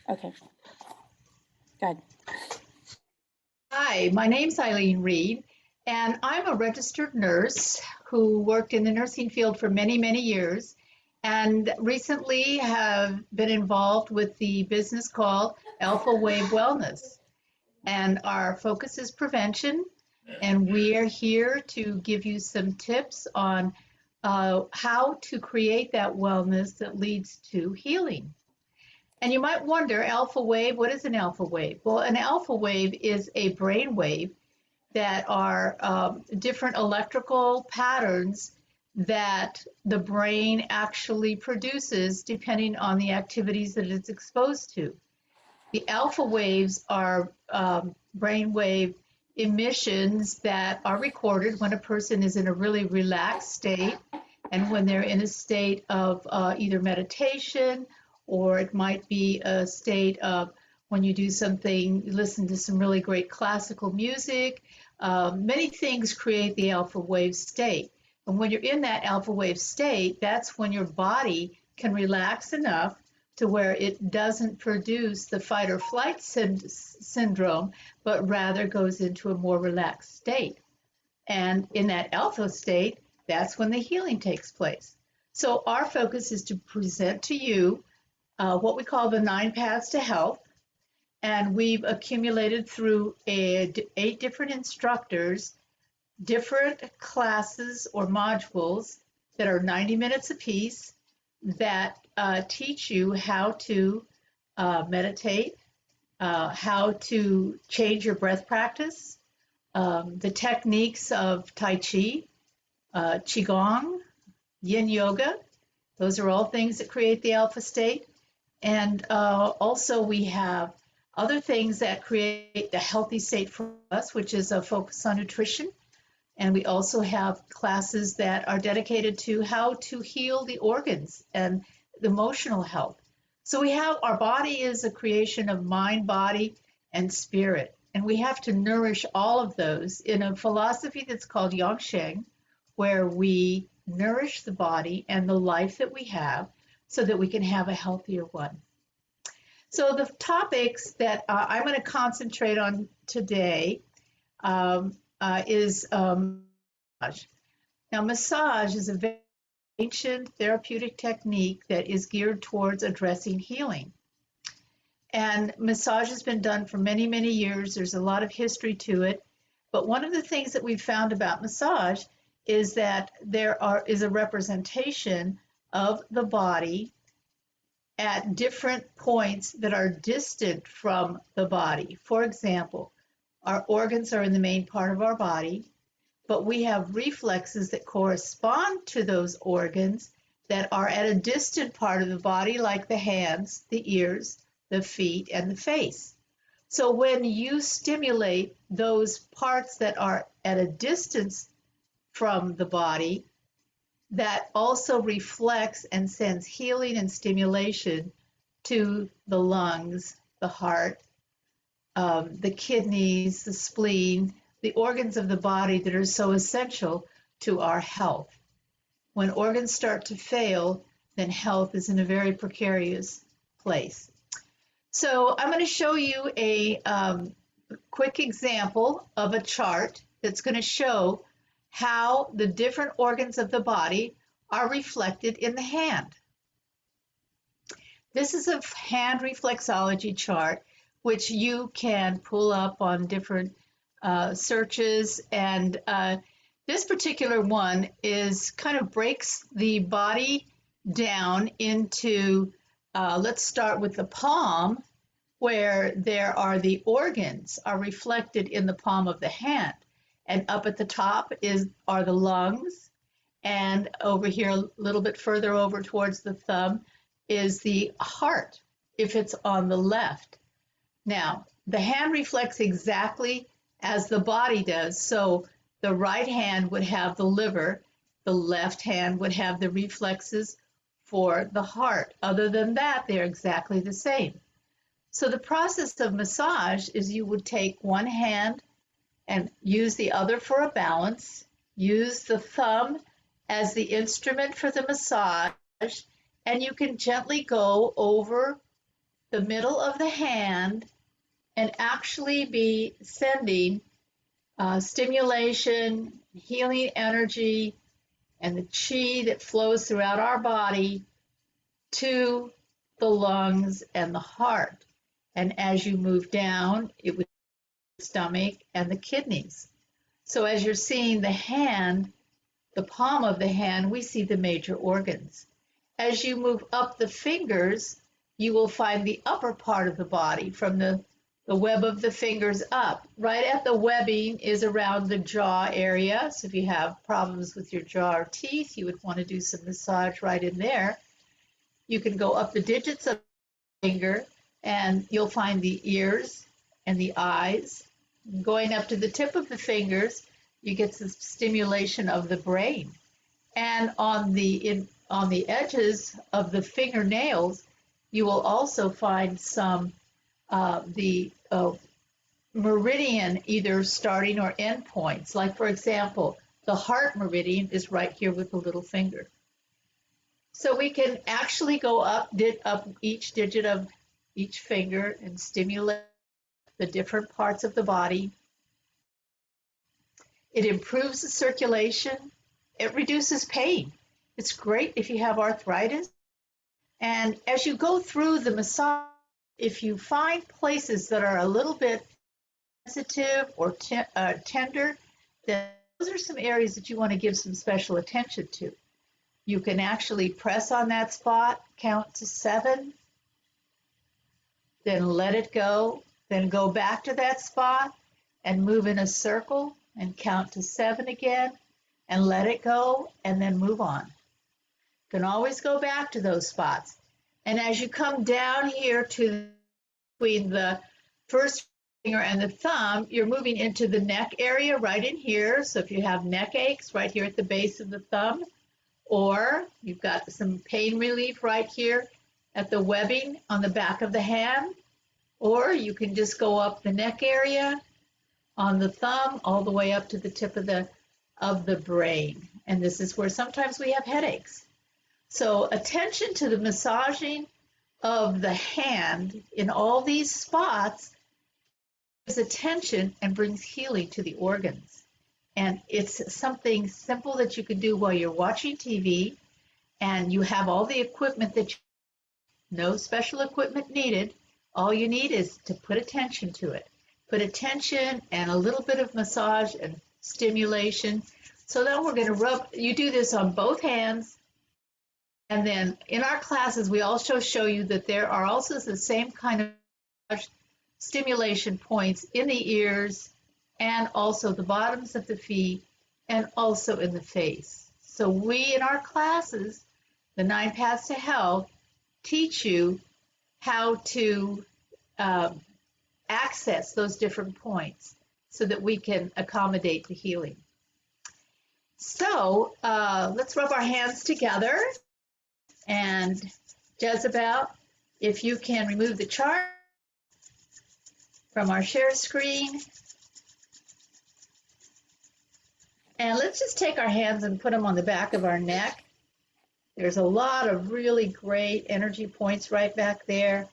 Okay, good. Hi, my name's Eileen Reed, and I'm a registered nurse who worked in the nursing field for many, many years, and recently have been involved with the business called Alpha Wave Wellness. And our focus is prevention, and we are here to give you some tips on how to create that wellness that leads to healing. And you might wonder, alpha wave, what is an alpha wave? Well, an alpha wave is a brain wave that are different electrical patterns that the brain actually produces depending on the activities that it's exposed to. The alpha waves are brain wave emissions that are recorded when a person is in a really relaxed state and when they're in a state of either meditation, or it might be a state of when you do something, listen to some really great classical music. Many things create the alpha wave state. And when you're in that alpha wave state, that's when your body can relax enough to where it doesn't produce the fight or flight syndrome, but rather goes into a more relaxed state. And in that alpha state, that's when the healing takes place. So our focus is to present to you what we call the 9 paths to health. And we've accumulated through 8 different instructors, different classes or modules that are 90 minutes apiece that teach you how to meditate, how to change your breath practice, the techniques of Tai Chi, Qigong, Yin Yoga. Those are all things that create the alpha state. And also we have other things that create the healthy state for us, which is a focus on nutrition. And we also have classes that are dedicated to how to heal the organs and the emotional health. So we have our body is a creation of mind, body, and spirit. And we have to nourish all of those in a philosophy that's called Yang Sheng, where we nourish the body and the life that we have so that we can have a healthier one. So the topics that I'm going to concentrate on today is massage. Now, massage is a very ancient therapeutic technique that is geared towards addressing healing. And massage has been done for many, many years. There's a lot of history to it. But one of the things that we've found about massage is that is a representation of the body at different points that are distant from the body. For example, our organs are in the main part of our body, but we have reflexes that correspond to those organs that are at a distant part of the body, like the hands, the ears, the feet, and the face. So when you stimulate those parts that are at a distance from the body, that also reflects and sends healing and stimulation to the lungs, the heart, the kidneys, the spleen, the organs of the body that are so essential to our health. When organs start to fail, then health is in a very precarious place. So I'm going to show you a quick example of a chart that's going to show how the different organs of the body are reflected in the hand. This is a hand reflexology chart, which you can pull up on different searches. And this particular one is kind of breaks the body down into, let's start with the palm, where there are the organs are reflected in the palm of the hand. And up at the top are the lungs. And over here, a little bit further over towards the thumb, is the heart, if it's on the left. Now, the hand reflects exactly as the body does. So the right hand would have the liver, the left hand would have the reflexes for the heart. Other than that, they're exactly the same. So the process of massage is you would take one hand and use the other for a balance, use the thumb as the instrument for the massage, and you can gently go over the middle of the hand and actually be sending stimulation, healing energy, and the chi that flows throughout our body to the lungs and the heart. And as you move down, it would be the stomach and the kidneys. So as you're seeing the hand, the palm of the hand, we see the major organs. As you move up the fingers, you will find the upper part of the body from the web of the fingers up. Right at the webbing is around the jaw area. So if you have problems with your jaw or teeth, you would want to do some massage right in there. You can go up the digits of the finger and you'll find the ears and the eyes. Going up to the tip of the fingers, you get some stimulation of the brain. And on the edges of the fingernails, you will also find some the meridian, either starting or end points. Like, for example, the heart meridian is right here with the little finger. So we can actually go up each digit of each finger and stimulate the different parts of the body. It improves the circulation. It reduces pain. It's great if you have arthritis. And as you go through the massage, if you find places that are a little bit sensitive or tender, then those are some areas that you want to give some special attention to. You can actually press on that spot, count to 7, then let it go, then go back to that spot and move in a circle and count to 7 again and let it go and then move on. You can always go back to those spots. And as you come down here to between the first finger and the thumb, you're moving into the neck area right in here. So if you have neck aches, right here at the base of the thumb, or you've got some pain relief right here at the webbing on the back of the hand, or you can just go up the neck area on the thumb all the way up to the tip of the brain. And this is where sometimes we have headaches. So attention to the massaging of the hand in all these spots gives attention and brings healing to the organs. And it's something simple that you can do while you're watching TV, and you have all the equipment that no special equipment needed. All you need is to put attention to it. Put attention and a little bit of massage and stimulation. So then we're going to you do this on both hands. And then in our classes, we also show you that there are also the same kind of stimulation points in the ears and also the bottoms of the feet and also in the face. So we, in our classes, the 9 Paths to Health, teach you how to access those different points so that we can accommodate the healing. So let's rub our hands together. And Jezebel, if you can remove the chart from our share screen. And let's just take our hands and put them on the back of our neck. There's a lot of really great energy points right back there.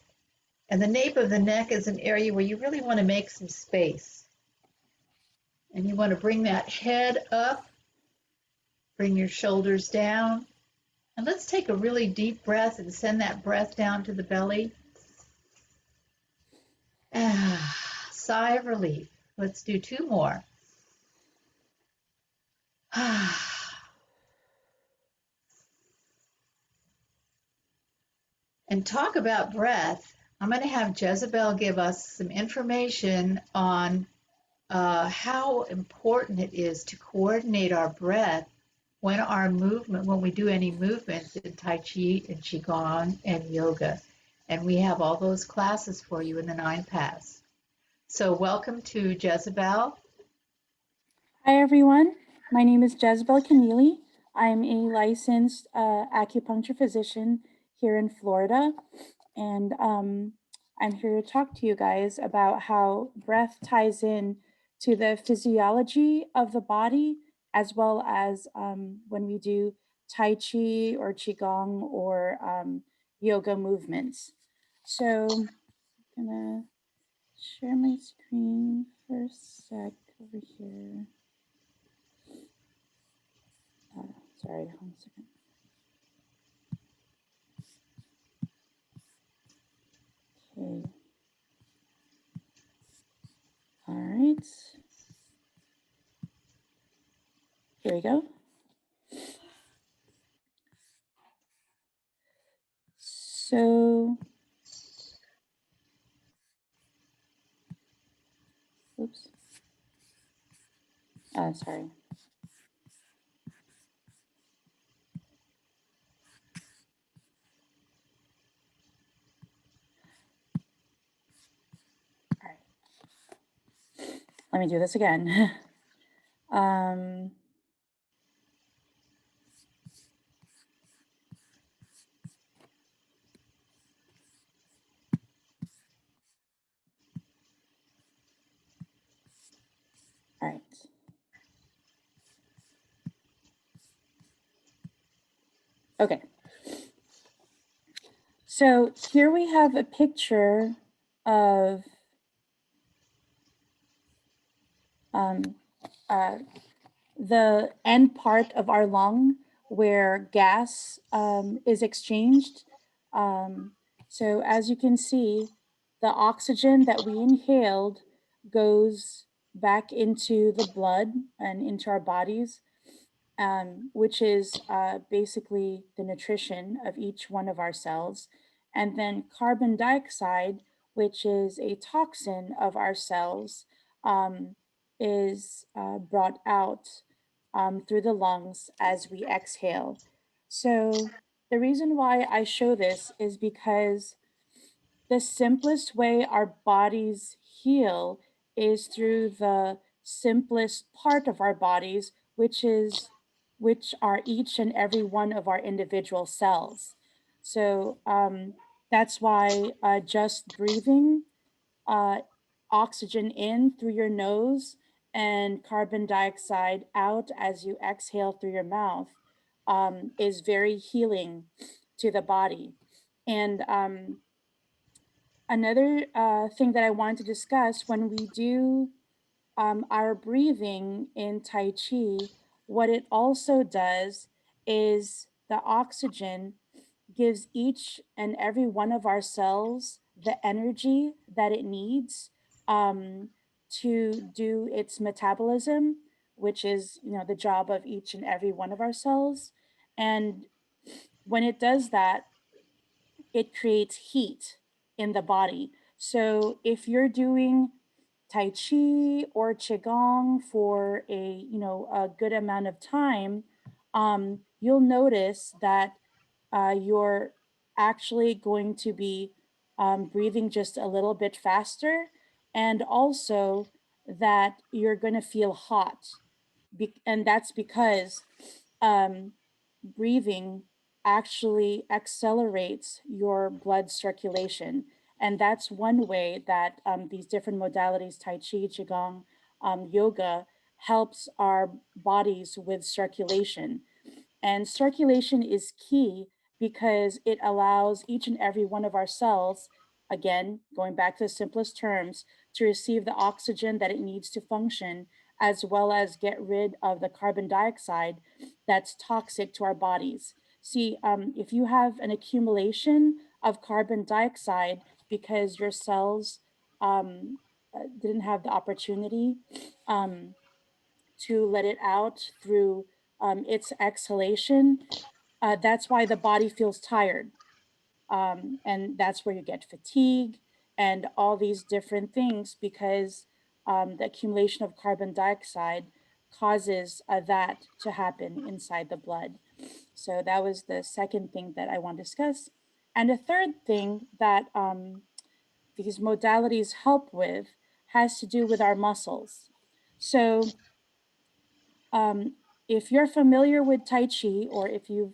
And the nape of the neck is an area where you really want to make some space. And you want to bring that head up, bring your shoulders down. And let's take a really deep breath and send that breath down to the belly. Sigh of relief. Let's do 2 more. And talk about breath. I'm going to have Jezebel give us some information on how important it is to coordinate our breath when we do any movements in Tai Chi and Qigong and yoga. And we have all those classes for you in the 9 Paths. So welcome to Jezebel. Hi, everyone. My name is Jezebel Keneally. I'm a licensed acupuncture physician here in Florida. And I'm here to talk to you guys about how breath ties in to the physiology of the body, as well as when we do Tai Chi or Qigong or yoga movements. So gonna share my screen for a sec over here. Sorry, hold on a second. Okay. All right. Here we go. So, oops. Sorry. All right. Let me do this again. All right. Okay. So here we have a picture of the end part of our lung where gas is exchanged. So as you can see, the oxygen that we inhaled goes back into the blood and into our bodies, which is basically the nutrition of each one of our cells. And then carbon dioxide, which is a toxin of our cells, is brought out through the lungs as we exhale. So the reason why I show this is because the simplest way our bodies heal is through the simplest part of our bodies, which are each and every one of our individual cells. So that's why just breathing uh, oxygen in through your nose and carbon dioxide out as you exhale through your mouth is very healing to the body. And another thing that I want to discuss when we do our breathing in Tai Chi, what it also does is the oxygen gives each and every one of our cells the energy that it needs to do its metabolism, which is, you know, the job of each and every one of our cells. And when it does that, it creates heat in the body. So if you're doing Tai Chi or Qigong for a good amount of time, you'll notice that you're actually going to be breathing just a little bit faster, and also that you're going to feel hot. And that's because um, breathing actually accelerates your blood circulation. And that's one way that these different modalities, Tai Chi, Qigong, yoga, helps our bodies with circulation. And circulation is key because it allows each and every one of our cells, again, going back to the simplest terms, to receive the oxygen that it needs to function, as well as get rid of the carbon dioxide that's toxic to our bodies. See, if you have an accumulation of carbon dioxide because your cells didn't have the opportunity to let it out through its exhalation, that's why the body feels tired. And that's where you get fatigue and all these different things because the accumulation of carbon dioxide causes that to happen inside the blood. So that was the second thing that I want to discuss. And the third thing that these modalities help with has to do with our muscles. So if you're familiar with Tai Chi, or if you've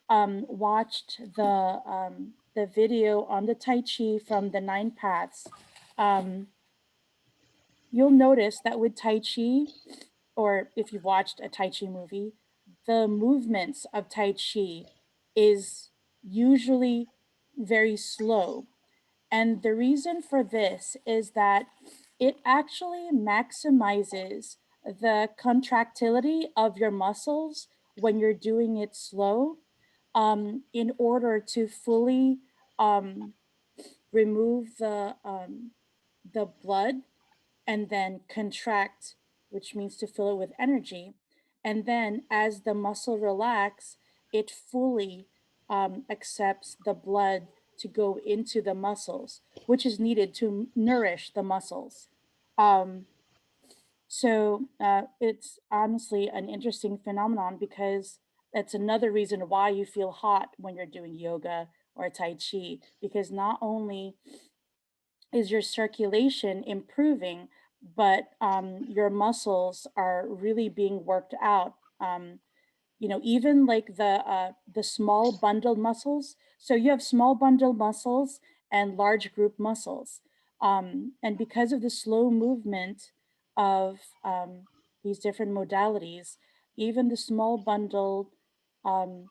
watched the video on the Tai Chi from the Nine Paths, you'll notice that with Tai Chi, or if you've watched a Tai Chi movie, the movements of Tai Chi is usually very slow. And the reason for this is that it actually maximizes the contractility of your muscles when you're doing it slow, in order to fully um, remove the blood and then contract, which means to fill it with energy. And then as the muscle relax, it fully accepts the blood to go into the muscles, which is needed to nourish the muscles. Um, so it's honestly an interesting phenomenon because that's another reason why you feel hot when you're doing yoga or Tai Chi, because not only is your circulation improving, but your muscles are really being worked out. You know, even like the small bundled muscles. So you have small bundled muscles and large group muscles. And because of the slow movement of these different modalities, even the small bundled um,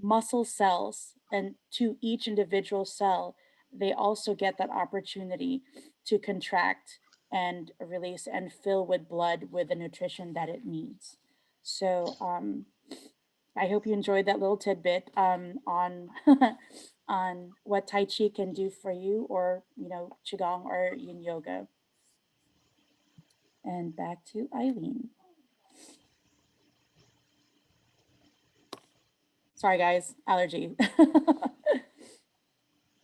muscle cells, and to each individual cell, they also get that opportunity to contract and release and fill with blood with the nutrition that it needs. So I hope you enjoyed that little tidbit on on what Tai Chi can do for you, or you know, Qigong or Yin Yoga. And back to Eileen. Sorry, guys, allergy.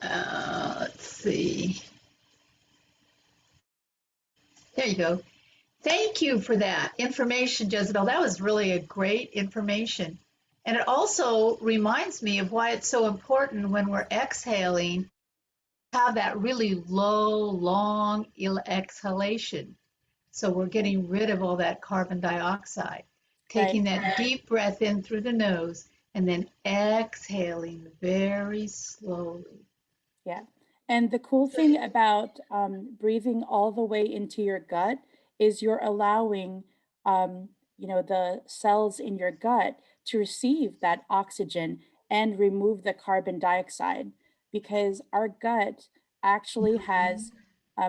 Let's see. There you go. Thank you for that information, Jezebel. That was really a great information. And it also reminds me of why it's so important when we're exhaling, have that really low, long exhalation. So we're getting rid of all that carbon dioxide, Right. taking that deep breath in through the nose and then exhaling very slowly. Yeah. And the cool thing about breathing all the way into your gut is you're allowing, you know, the cells in your gut to receive that oxygen and remove the carbon dioxide, because our gut actually has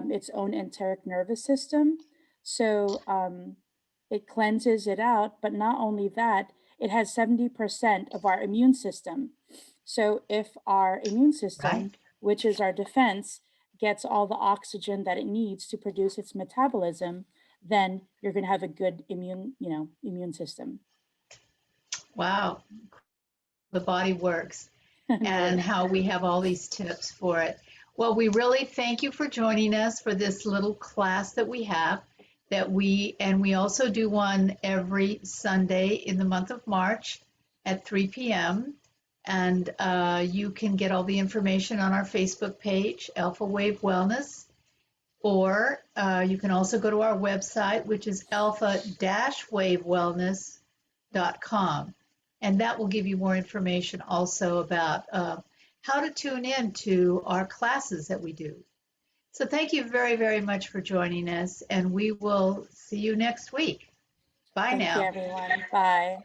its own enteric nervous system. So it cleanses it out, but not only that, it has 70% of our immune system. So if our immune Right? system, which is our defense, gets all the oxygen that it needs to produce its metabolism, then you're going to have a good immune system. Wow, the body works and Right. how we have all these tips for it. Well, we really thank you for joining us for this little class that we have and we also do one every Sunday in the month of March at 3 p.m. And you can get all the information on our Facebook page, Alpha Wave Wellness, or you can also go to our website, which is alpha-wavewellness.com. And that will give you more information also about how to tune in to our classes that we do. So thank you very, very much for joining us, and we will see you next week. Bye Thank you, now. everyone. Bye.